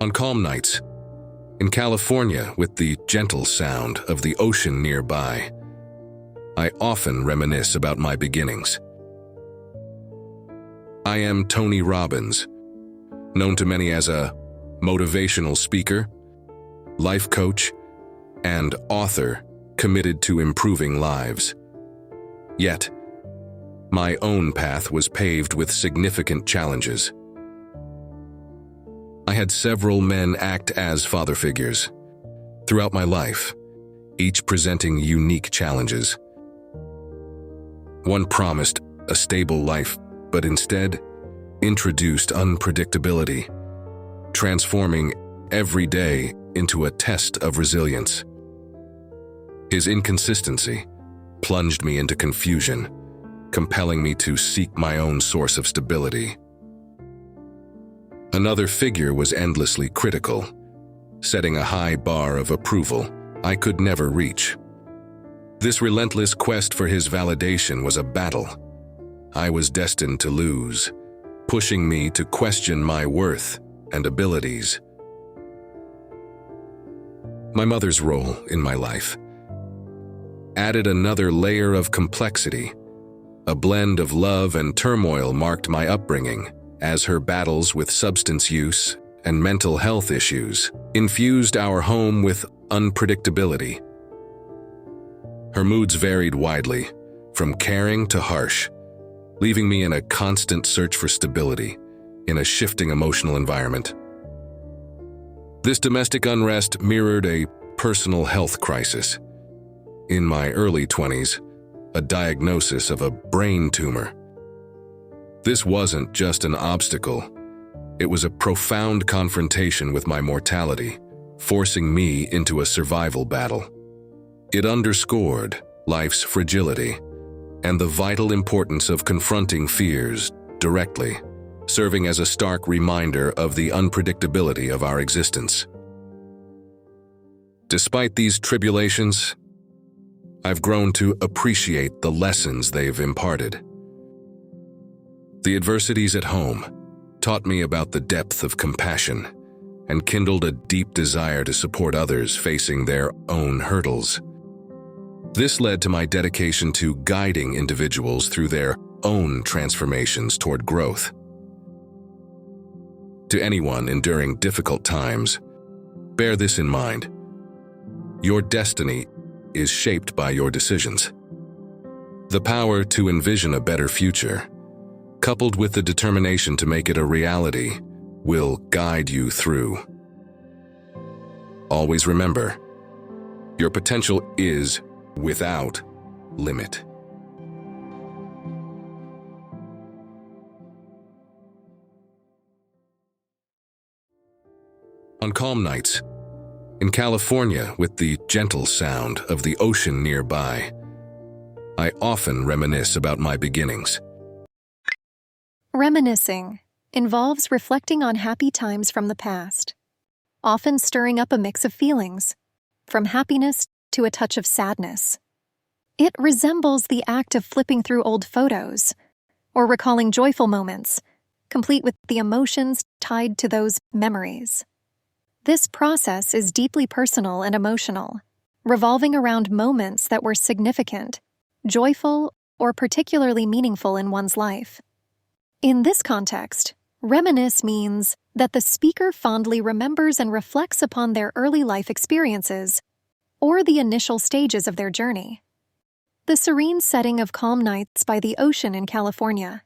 On calm nights, in California with the gentle sound of the ocean nearby, I often reminisce about my beginnings. I am Tony Robbins, known to many as a motivational speaker, life coach, and author committed to improving lives. Yet, my own path was paved with significant challenges. I had several men act as father figures throughout my life, each presenting unique challenges. One promised a stable life, but instead introduced unpredictability, transforming every day into a test of resilience. His inconsistency plunged me into confusion, compelling me to seek my own source of stability. Another figure was endlessly critical, setting a high bar of approval I could never reach. This relentless quest for his validation was a battle I was destined to lose, pushing me to question my worth and abilities. My mother's role in my life added another layer of complexity. A blend of love and turmoil marked my upbringing, as her battles with substance use and mental health issues infused our home with unpredictability. Her moods varied widely, from caring to harsh, leaving me in a constant search for stability in a shifting emotional environment. This domestic unrest mirrored a personal health crisis. In my early 20s, a diagnosis of a brain tumor. This wasn't just an obstacle, it was a profound confrontation with my mortality, forcing me into a survival battle. It underscored life's fragility and the vital importance of confronting fears directly, serving as a stark reminder of the unpredictability of our existence. Despite these tribulations, I've grown to appreciate the lessons they've imparted. The adversities at home taught me about the depth of compassion and kindled a deep desire to support others facing their own hurdles. This led to my dedication to guiding individuals through their own transformations toward growth. To anyone enduring difficult times, bear this in mind. Your destiny is shaped by your decisions. The power to envision a better future, coupled with the determination to make it a reality, will guide you through. Always remember, your potential is without limit. On calm nights, in California with the gentle sound of the ocean nearby, I often reminisce about my beginnings. Reminiscing involves reflecting on happy times from the past, often stirring up a mix of feelings, from happiness to a touch of sadness. It resembles the act of flipping through old photos or recalling joyful moments, complete with the emotions tied to those memories. This process is deeply personal and emotional, revolving around moments that were significant, joyful, or particularly meaningful in one's life. In this context, reminisce means that the speaker fondly remembers and reflects upon their early life experiences or the initial stages of their journey. The serene setting of calm nights by the ocean in California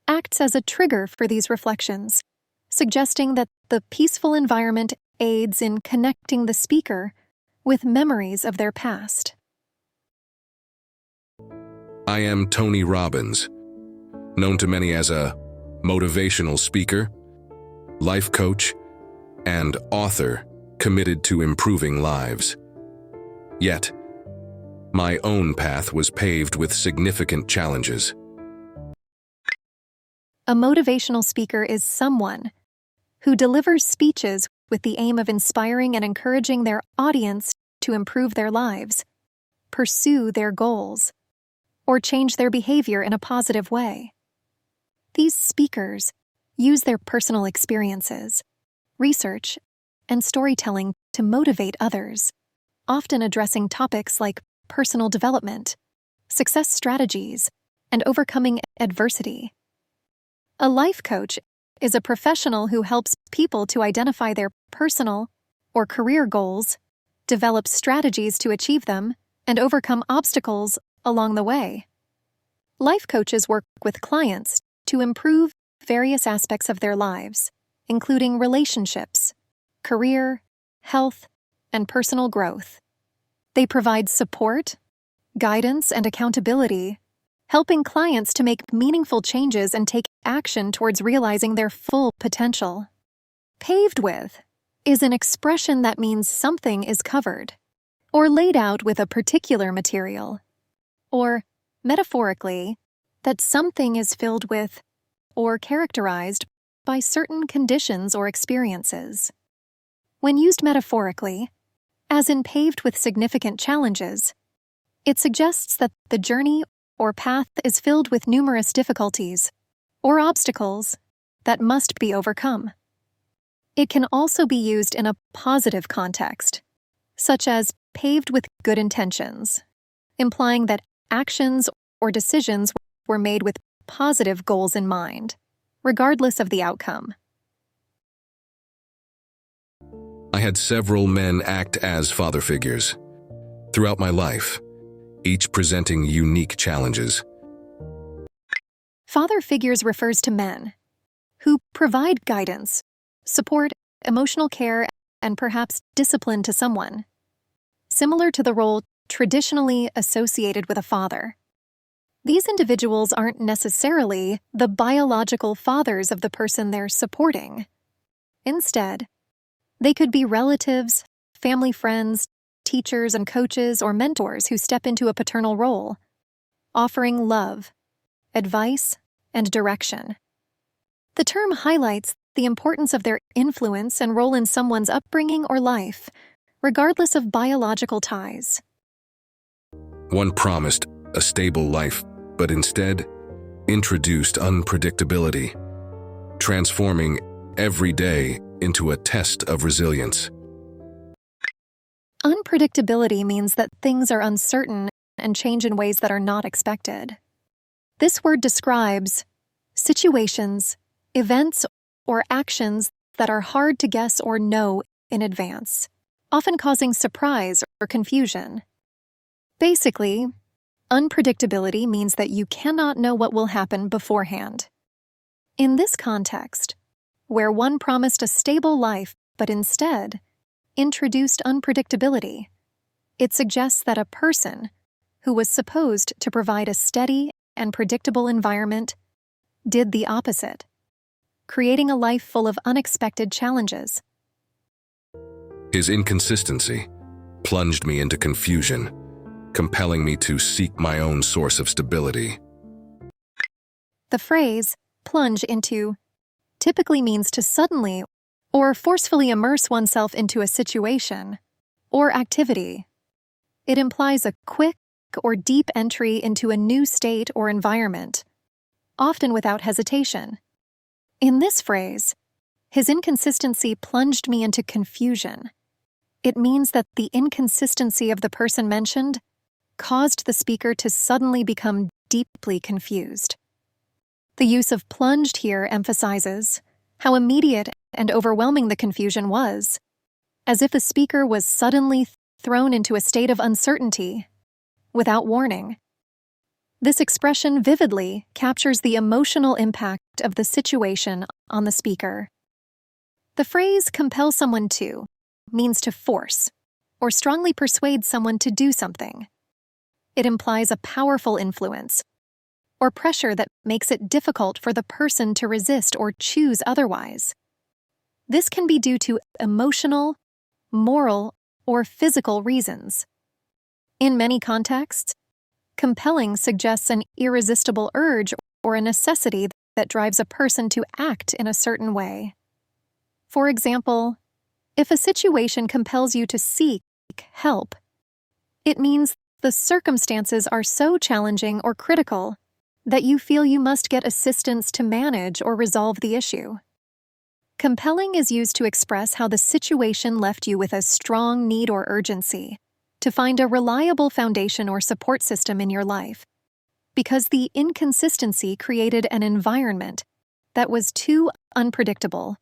acts as a trigger for these reflections, suggesting that the peaceful environment aids in connecting the speaker with memories of their past. I am Tony Robbins, known to many as a motivational speaker, life coach, and author committed to improving lives. Yet, my own path was paved with significant challenges. A motivational speaker is someone who delivers speeches with the aim of inspiring and encouraging their audience to improve their lives, pursue their goals, or change their behavior in a positive way. These speakers use their personal experiences, research, and storytelling to motivate others, often addressing topics like personal development, success strategies, and overcoming adversity. A life coach is a professional who helps people to identify their personal or career goals, develop strategies to achieve them, and overcome obstacles along the way. Life coaches work with clients to improve various aspects of their lives, including relationships, career, health, and personal growth. They provide support, guidance, and accountability, helping clients to make meaningful changes and take action towards realizing their full potential. Paved with is an expression that means something is covered or laid out with a particular material, or, metaphorically, that something is filled with or characterized by certain conditions or experiences. When used metaphorically, as in paved with significant challenges, it suggests that the journey or path is filled with numerous difficulties or obstacles that must be overcome. It can also be used in a positive context, such as paved with good intentions, implying that actions or decisions were made with positive goals in mind, regardless of the outcome. I had several men act as father figures throughout my life, each presenting unique challenges. Father figures refers to men who provide guidance, support, emotional care, and perhaps discipline to someone, similar to the role traditionally associated with a father. These individuals aren't necessarily the biological fathers of the person they're supporting. Instead, they could be relatives, family friends, teachers and coaches, or mentors who step into a paternal role, offering love, advice, and direction. The term highlights the importance of their influence and role in someone's upbringing or life, regardless of biological ties. One promised a stable life, but instead introduced unpredictability, transforming every day into a test of resilience. Unpredictability means that things are uncertain and change in ways that are not expected. This word describes situations, events, or actions that are hard to guess or know in advance, often causing surprise or confusion. Basically, unpredictability means that you cannot know what will happen beforehand. In this context, where one promised a stable life but instead introduced unpredictability, it suggests that a person who was supposed to provide a steady and predictable environment did the opposite, creating a life full of unexpected challenges. His inconsistency plunged me into confusion, compelling me to seek my own source of stability. The phrase, plunge into, typically means to suddenly or forcefully immerse oneself into a situation or activity. It implies a quick or deep entry into a new state or environment, often without hesitation. In this phrase, his inconsistency plunged me into confusion. It means that the inconsistency of the person mentioned caused the speaker to suddenly become deeply confused. The use of plunged here emphasizes how immediate and overwhelming the confusion was, as if the speaker was suddenly thrown into a state of uncertainty without warning. This expression vividly captures the emotional impact of the situation on the speaker. The phrase compel someone to means to force or strongly persuade someone to do something. It implies a powerful influence or pressure that makes it difficult for the person to resist or choose otherwise. This can be due to emotional, moral, or physical reasons. In many contexts, compelling suggests an irresistible urge or a necessity that drives a person to act in a certain way. For example, if a situation compels you to seek help, it means the circumstances are so challenging or critical that you feel you must get assistance to manage or resolve the issue. Compelling is used to express how the situation left you with a strong need or urgency to find a reliable foundation or support system in your life, because the inconsistency created an environment that was too unpredictable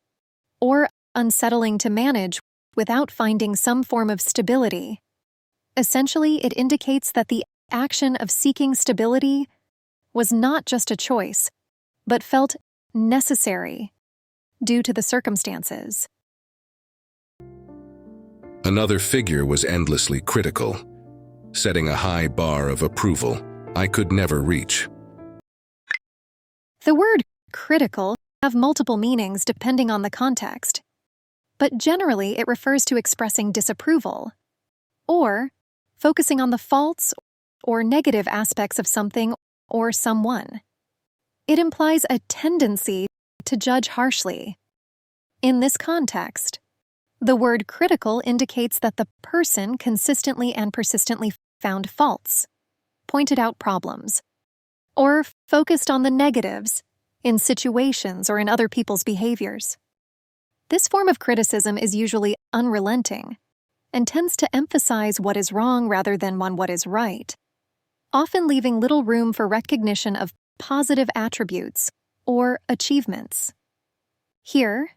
or unsettling to manage without finding some form of stability. Essentially, it indicates that the action of seeking stability was not just a choice, but felt necessary due to the circumstances. Another figure was endlessly critical, setting a high bar of approval I could never reach. The word critical have multiple meanings depending on the context, but generally it refers to expressing disapproval or focusing on the faults or negative aspects of something or someone. It implies a tendency to judge harshly. In this context, the word critical indicates that the person consistently and persistently found faults, pointed out problems, or focused on the negatives in situations or in other people's behaviors. This form of criticism is usually unrelenting and tends to emphasize what is wrong rather than on what is right, often leaving little room for recognition of positive attributes or achievements. Here,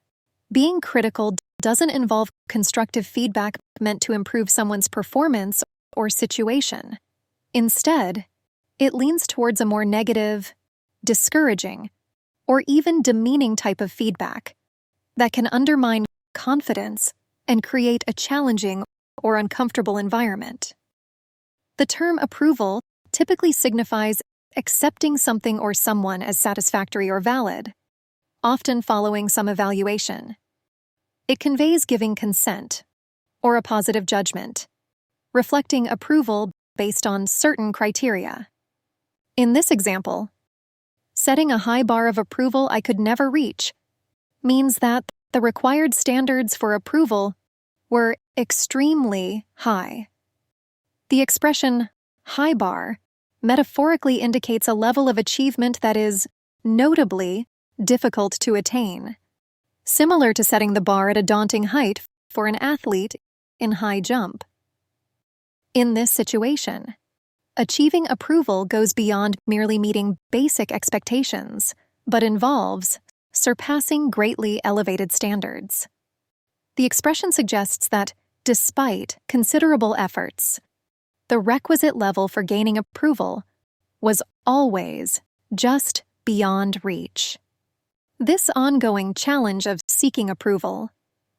being critical doesn't involve constructive feedback meant to improve someone's performance or situation. Instead, it leans towards a more negative, discouraging, or even demeaning type of feedback that can undermine confidence and create a challenging or uncomfortable environment. The term approval typically signifies accepting something or someone as satisfactory or valid, often following some evaluation. It conveys giving consent or a positive judgment, reflecting approval based on certain criteria. In this example, setting a high bar of approval I could never reach means that the required standards for approval were extremely high. The expression high bar metaphorically indicates a level of achievement that is notably difficult to attain, similar to setting the bar at a daunting height for an athlete in high jump. In this situation, achieving approval goes beyond merely meeting basic expectations, but involves surpassing greatly elevated standards. The expression suggests that, despite considerable efforts, the requisite level for gaining approval was always just beyond reach. This ongoing challenge of seeking approval,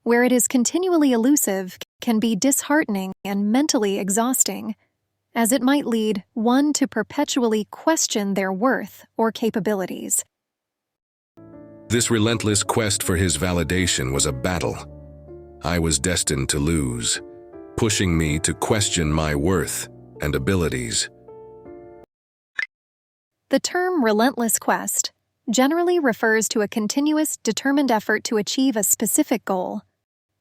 where it is continually elusive, can be disheartening and mentally exhausting, as it might lead one to perpetually question their worth or capabilities. This relentless quest for his validation was a battle I was destined to lose, pushing me to question my worth and abilities. The term relentless quest generally refers to a continuous, determined effort to achieve a specific goal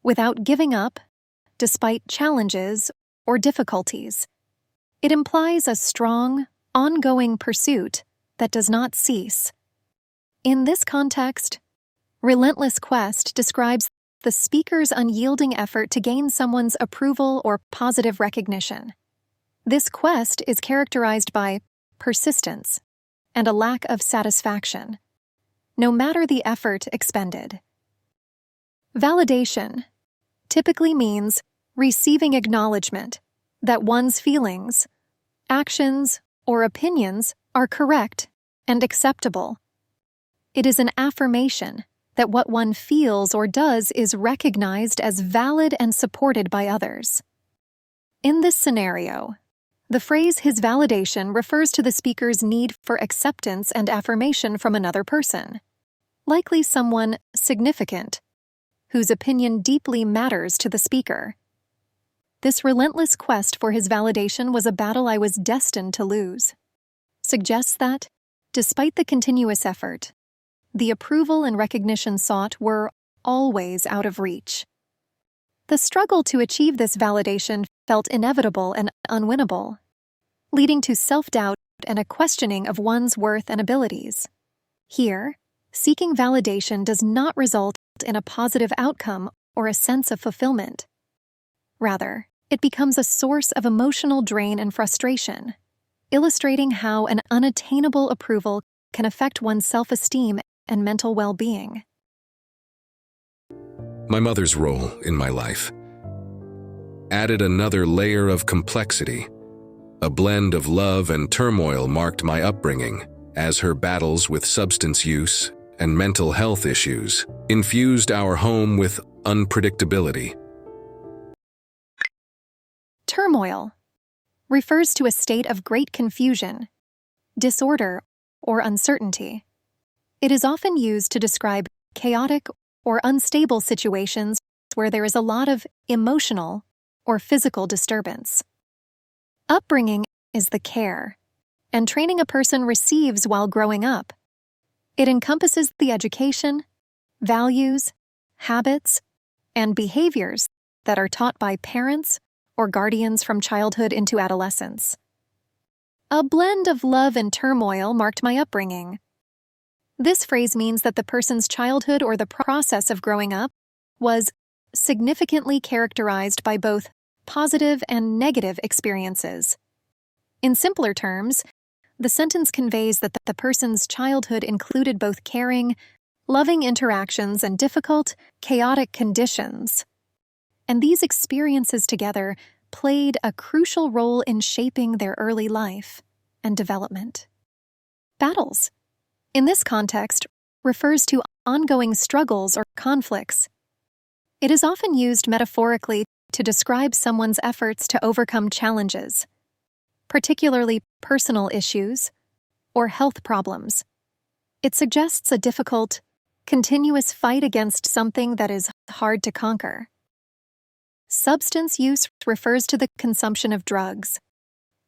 without giving up, despite challenges or difficulties. It implies a strong, ongoing pursuit that does not cease. In this context, relentless quest describes the speaker's unyielding effort to gain someone's approval or positive recognition. This quest is characterized by persistence and a lack of satisfaction, no matter the effort expended. Validation typically means receiving acknowledgement that one's feelings, actions, or opinions are correct and acceptable. It is an affirmation that what one feels or does is recognized as valid and supported by others. In this scenario, the phrase "his validation" refers to the speaker's need for acceptance and affirmation from another person, likely someone significant, whose opinion deeply matters to the speaker. This relentless quest for his validation was a battle I was destined to lose. Suggests that, despite the continuous effort, the approval and recognition sought were always out of reach. The struggle to achieve this validation felt inevitable and unwinnable, leading to self-doubt and a questioning of one's worth and abilities. Here, seeking validation does not result in a positive outcome or a sense of fulfillment. Rather, it becomes a source of emotional drain and frustration, illustrating how an unattainable approval can affect one's self-esteem and mental well-being. My mother's role in my life added another layer of complexity. A blend of love and turmoil marked my upbringing, as her battles with substance use and mental health issues infused our home with unpredictability. Turmoil refers to a state of great confusion, disorder, or uncertainty. It is often used to describe chaotic or unstable situations where there is a lot of emotional or physical disturbance. Upbringing is the care and training a person receives while growing up. It encompasses the education, values, habits, and behaviors that are taught by parents or guardians from childhood into adolescence. A blend of love and turmoil marked my upbringing. This phrase means that the person's childhood or the process of growing up was significantly characterized by both positive and negative experiences. In simpler terms, the sentence conveys that the person's childhood included both caring, loving interactions and difficult, chaotic conditions. And these experiences together played a crucial role in shaping their early life and development. Battles, in this context, refers to ongoing struggles or conflicts. It is often used metaphorically to describe someone's efforts to overcome challenges, particularly personal issues or health problems. It suggests a difficult, continuous fight against something that is hard to conquer. Substance use refers to the consumption of drugs,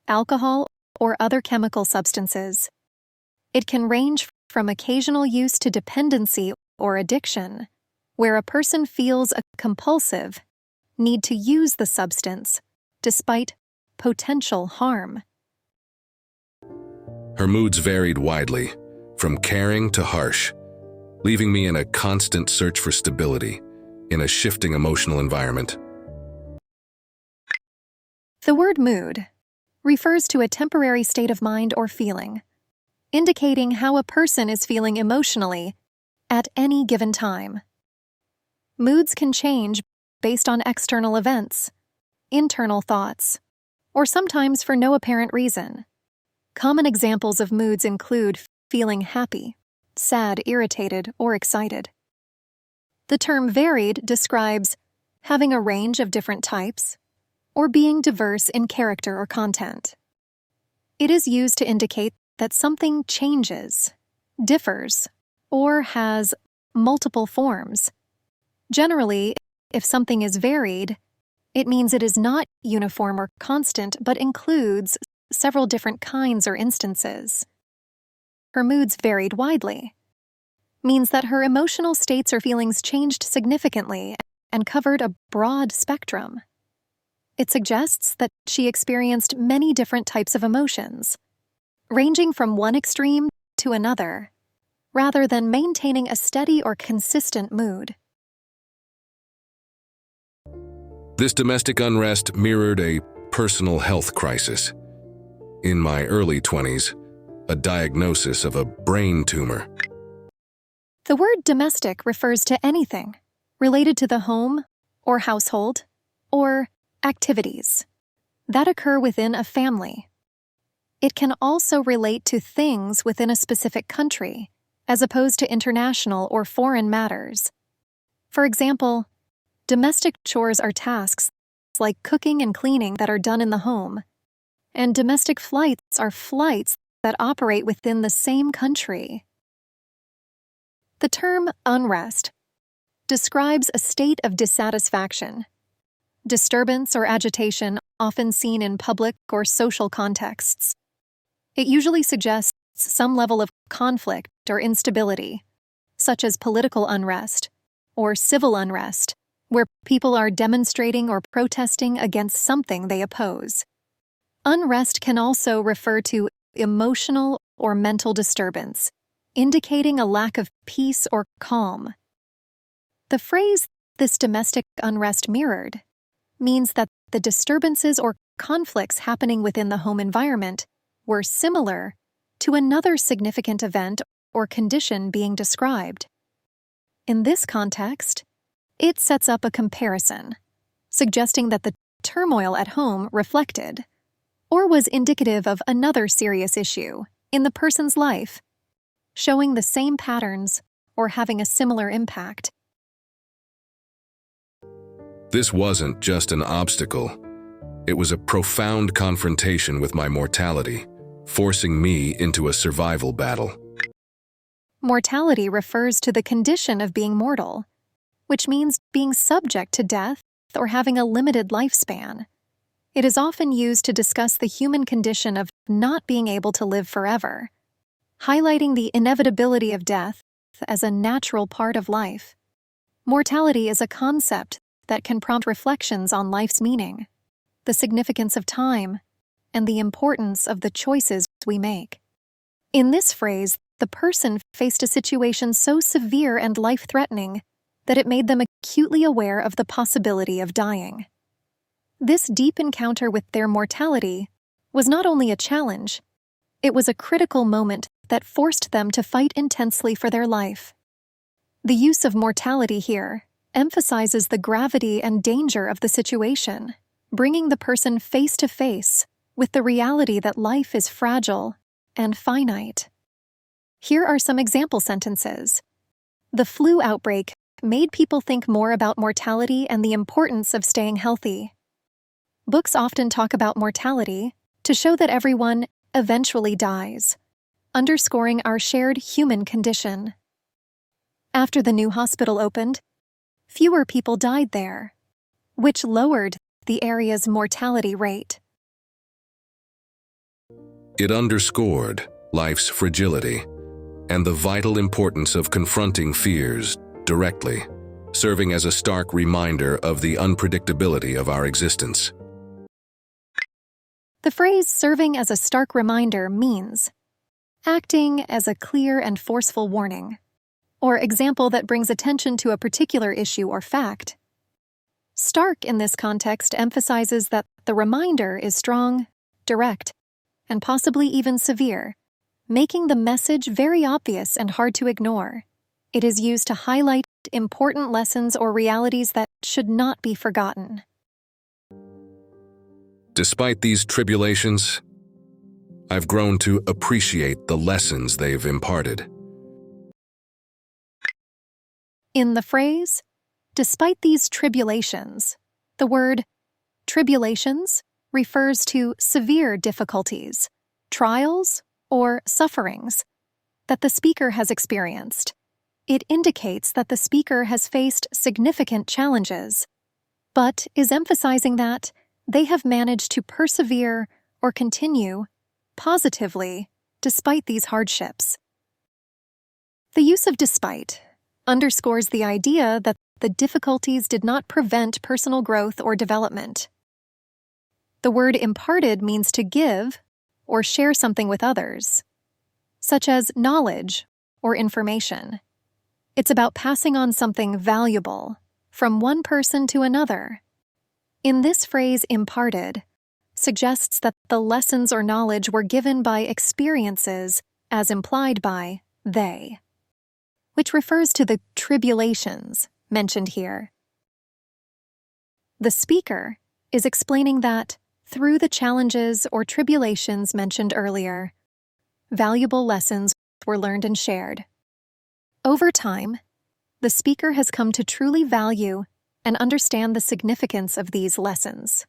alcohol, or other chemical substances. It can range from occasional use to dependency or addiction, where a person feels a compulsive need to use the substance despite potential harm. Her moods varied widely, from caring to harsh, leaving me in a constant search for stability in a shifting emotional environment. The word mood refers to a temporary state of mind or feeling, indicating how a person is feeling emotionally at any given time. Moods can change based on external events, internal thoughts, or sometimes for no apparent reason. Common examples of moods include feeling happy, sad, irritated, or excited. The term varied describes having a range of different types or being diverse in character or content. It is used to indicate that something changes, differs, or has multiple forms. Generally, if something is varied, it means it is not uniform or constant, but includes several different kinds or instances. Her moods varied widely, means that her emotional states or feelings changed significantly and covered a broad spectrum. It suggests that she experienced many different types of emotions, ranging from one extreme to another, rather than maintaining a steady or consistent mood. This domestic unrest mirrored a personal health crisis. In my early 20s, a diagnosis of a brain tumor. The word domestic refers to anything related to the home or household or activities that occur within a family. It can also relate to things within a specific country, as opposed to international or foreign matters. For example, domestic chores are tasks like cooking and cleaning that are done in the home, and domestic flights are flights that operate within the same country. The term unrest describes a state of dissatisfaction, disturbance or agitation often seen in public or social contexts. It usually suggests some level of conflict or instability, such as political unrest or civil unrest, where people are demonstrating or protesting against something they oppose. Unrest can also refer to emotional or mental disturbance, indicating a lack of peace or calm. The phrase, "this domestic unrest mirrored," means that the disturbances or conflicts happening within the home environment were similar to another significant event or condition being described. In this context, it sets up a comparison, suggesting that the turmoil at home reflected or was indicative of another serious issue in the person's life, showing the same patterns or having a similar impact. This wasn't just an obstacle. It was a profound confrontation with my mortality, forcing me into a survival battle. Mortality refers to the condition of being mortal, which means being subject to death or having a limited lifespan. It is often used to discuss the human condition of not being able to live forever, highlighting the inevitability of death as a natural part of life. Mortality is a concept that can prompt reflections on life's meaning, the significance of time, and the importance of the choices we make. In this phrase, the person faced a situation so severe and life-threatening that it made them acutely aware of the possibility of dying. This deep encounter with their mortality was not only a challenge, it was a critical moment that forced them to fight intensely for their life. The use of mortality here emphasizes the gravity and danger of the situation, bringing the person face to face with the reality that life is fragile and finite. Here are some example sentences. The flu outbreak made people think more about mortality and the importance of staying healthy. Books often talk about mortality to show that everyone eventually dies, underscoring our shared human condition. After the new hospital opened, fewer people died there, which lowered the area's mortality rate. It underscored life's fragility and the vital importance of confronting fears directly, serving as a stark reminder of the unpredictability of our existence. The phrase "serving as a stark reminder" means acting as a clear and forceful warning, or example that brings attention to a particular issue or fact. Stark in this context emphasizes that the reminder is strong, direct, and possibly even severe, making the message very obvious and hard to ignore. It is used to highlight important lessons or realities that should not be forgotten. Despite these tribulations, I've grown to appreciate the lessons they've imparted. In the phrase, "despite these tribulations," the word tribulations refers to severe difficulties, trials, or sufferings that the speaker has experienced. It indicates that the speaker has faced significant challenges, but is emphasizing that they have managed to persevere or continue positively despite these hardships. The use of "despite" underscores the idea that the difficulties did not prevent personal growth or development. The word "imparted" means to give or share something with others, such as knowledge or information. It's about passing on something valuable from one person to another. In this phrase, "imparted" suggests that the lessons or knowledge were given by experiences as implied by "they," which refers to the tribulations mentioned here. The speaker is explaining that, through the challenges or tribulations mentioned earlier, valuable lessons were learned and shared. Over time, the speaker has come to truly value and understand the significance of these lessons.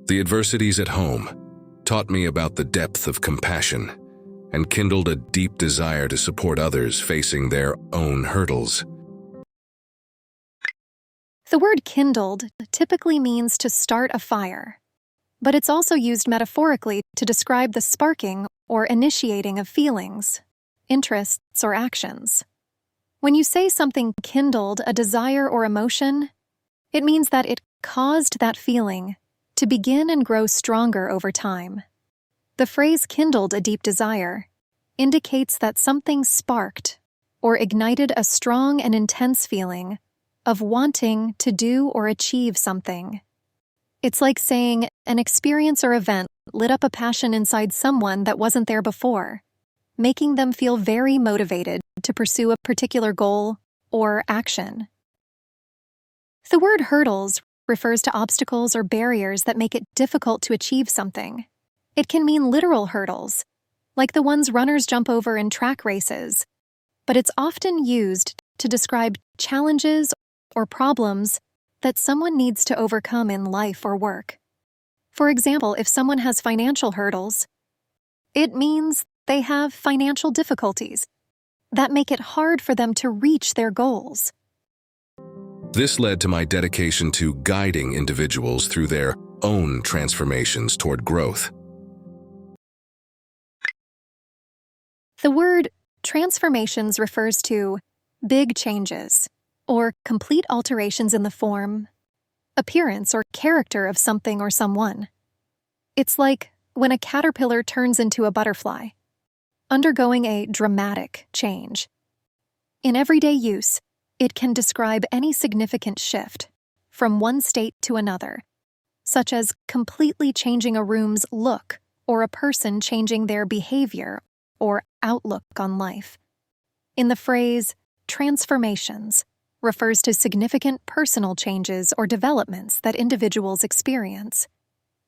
The adversities at home taught me about the depth of compassion and kindled a deep desire to support others facing their own hurdles. The word "kindled" typically means to start a fire, but it's also used metaphorically to describe the sparking or initiating of feelings, interests, or actions. When you say something kindled a desire or emotion, it means that it caused that feeling to begin and grow stronger over time. The phrase "kindled a deep desire" indicates that something sparked or ignited a strong and intense feeling of wanting to do or achieve something. It's like saying an experience or event lit up a passion inside someone that wasn't there before, making them feel very motivated to pursue a particular goal or action. The word hurdles refers to obstacles or barriers that make it difficult to achieve something. It can mean literal hurdles, like the ones runners jump over in track races, but it's often used to describe challenges or problems that someone needs to overcome in life or work. For example, if someone has financial hurdles, it means they have financial difficulties that make it hard for them to reach their goals. This led to my dedication to guiding individuals through their own transformations toward growth. The word transformations refers to big changes or complete alterations in the form, appearance, or character of something or someone. It's like when a caterpillar turns into a butterfly, undergoing a dramatic change. In everyday use, it can describe any significant shift from one state to another, such as completely changing a room's look or a person changing their behavior or outlook on life. In the phrase transformations refers to significant personal changes or developments that individuals experience.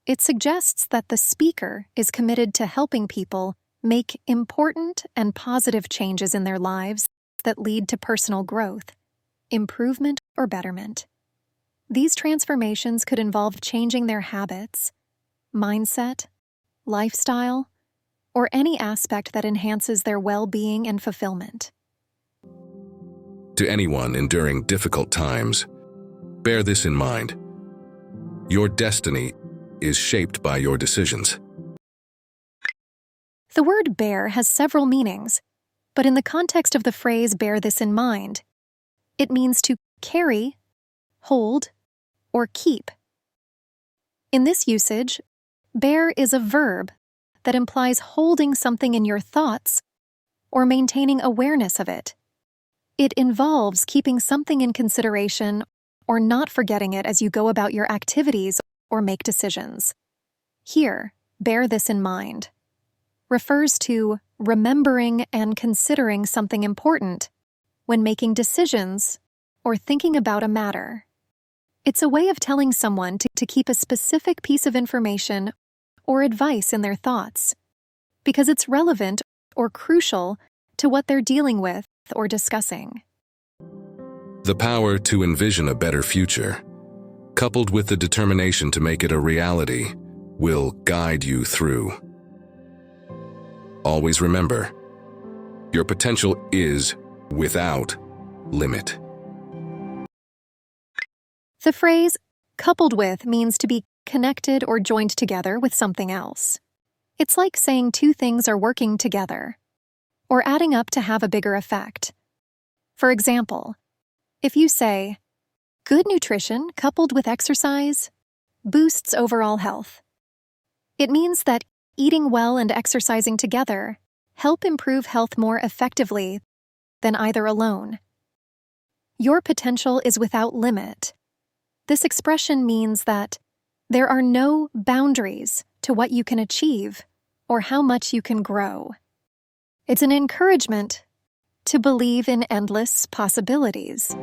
It suggests that the speaker is committed to helping people make important and positive changes in their lives that lead to personal growth, improvement, or betterment. These transformations could involve changing their habits, mindset, lifestyle, or any aspect that enhances their well-being and fulfillment. To anyone enduring difficult times, bear this in mind. Your destiny is shaped by your decisions. The word bear has several meanings, but in the context of the phrase bear this in mind, it means to carry, hold, or keep. In this usage, bear is a verb that implies holding something in your thoughts or maintaining awareness of it. It involves keeping something in consideration or not forgetting it as you go about your activities or make decisions. Here, bear this in mind refers to remembering and considering something important when making decisions or thinking about a matter. It's a way of telling someone to keep a specific piece of information or advice in their thoughts, because it's relevant or crucial to what they're dealing with or discussing. The power to envision a better future, coupled with the determination to make it a reality, will guide you through. Always remember, your potential is without limit. The phrase coupled with means to be connected or joined together with something else. It's like saying two things are working together or adding up to have a bigger effect. For example, if you say, good nutrition coupled with exercise boosts overall health, it means that eating well and exercising together help improve health more effectively than either alone. Your potential is without limit. This expression means that there are no boundaries to what you can achieve or how much you can grow. It's an encouragement to believe in endless possibilities.